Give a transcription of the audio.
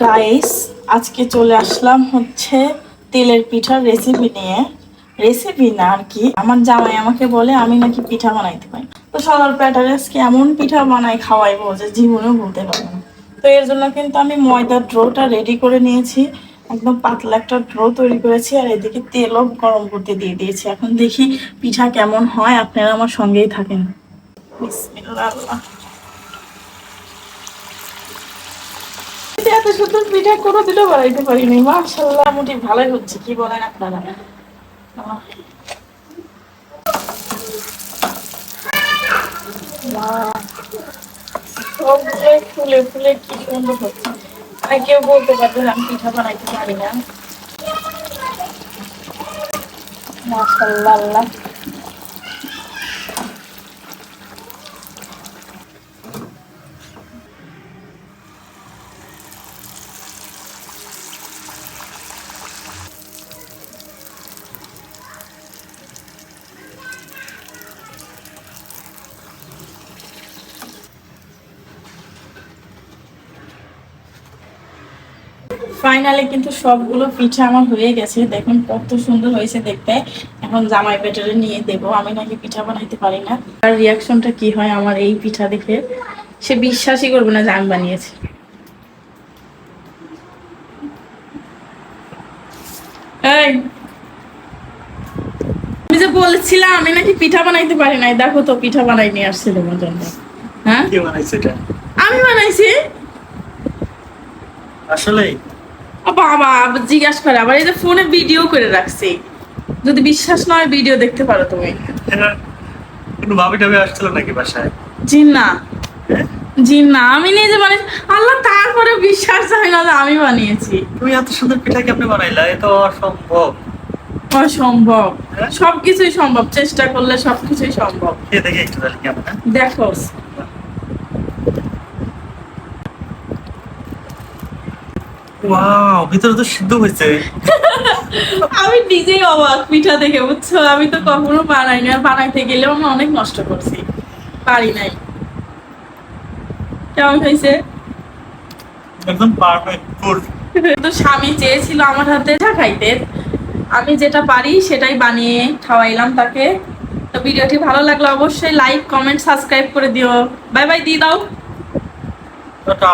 Guys, আজকে চলে আসলাম হচ্ছে তেলের পিঠার রেসিপি নিয়ে। রেসিপি না আর কি, আমার জামাই আমাকে বলে আমি নাকি পিঠা বানাইতে পারি। তো সবার প্যাটারে আজকে এমন পিঠা বানাই খাওয়াইবো যে জীবনেও ভুলতে পারবো না। তো এর জন্য কিন্তু আমি ময়দার ড্রোটা রেডি করে নিয়েছি, একদম পাতলা একটা ড্রো তৈরি করেছি, আর এদিকে তেলও গরম করতে দিয়ে দিয়েছি। এখন দেখি পিঠা কেমন হয়, আপনারা আমার সঙ্গেই থাকেন। বিসমিল্লাহ। এত সুন্দর পিঠা কোনোদিনও বানাইতে পারিনি, মাশাআল্লাহ মোটি ভালোই হচ্ছে। কি বলেন আপনারা? সবগুলো ফুলে ফুলে কি সুন্দর হচ্ছে। আর কেউ বলতে পারবে আমি পিঠা বানাইতে পারি না। মাশাআল্লাহ। ফাইনালি কিন্তু সবগুলো পিঠা আমার হয়ে গেছে, দেখুন কত সুন্দর হয়েছে দেখতে। এখন জামাই পেটারে নিয়ে দেব, আমি নাকি পিঠা বানাইতে পারি না। আর রিয়াকশনটা কি হয় আমার এই পিঠা দেখে, সে বিশ্বাসই করবে না যে আমি বানিয়েছি। এই, আমি যে বলেছিলাম আমি নাকি পিঠা বানাইতে পারি নাই, দেখো তো পিঠা বানাই নিয়ে আসছে তোমার জন্য। হ্যাঁ, কে বানাইছে এটা? আমি বানাইছি। আসলে বাবা জিজ্ঞাসা করে আবার, এই যে ফোনে ভিডিও করে রাখছি, যদি বিশ্বাস নয় ভিডিও দেখতে পারো তুমি। এটা কোনো ভাবি টাবি আসছিল নাকি বাসায়? জি না, জি না, আমি নিজে বানিয়েছি। আল্লাহ, তারপরে বিশ্বাস হয় না যে আমি বানিয়েছি। তুমি এত সুন্দর পিঠা কেমনে বানাইলা? এ তো অসম্ভব। অসম্ভব, হ্যাঁ? সবকিছুই সম্ভব, চেষ্টা করলে সবকিছুই সম্ভব। খেয়ে দেখে একটু তাহলে কেমন, হ্যাঁ? দেখো, ওয়াও, ভিতরে তো সিদ্ধ হয়েছে। আমি নিজেই অবাক পিঠা দেখে, বুঝছো? আমি তো কখনো বানাই না, বানাইতে গেলেও আমি অনেক নষ্ট করছি, পারি নাই। কেমন হয়েছে? একদম পারফেক্ট ফুড। তো স্বামী চেয়েছিল আমার হাতে পিঠা খাইতে, আমি যেটা পারি সেটাই বানিয়ে খাওয়াইলাম তাকে। তো ভিডিওটি ভালো লাগলে অবশ্যই লাইক, কমেন্ট, সাবস্ক্রাইব করে দিও। বাই বাই দিয়ে দাও। টাটা।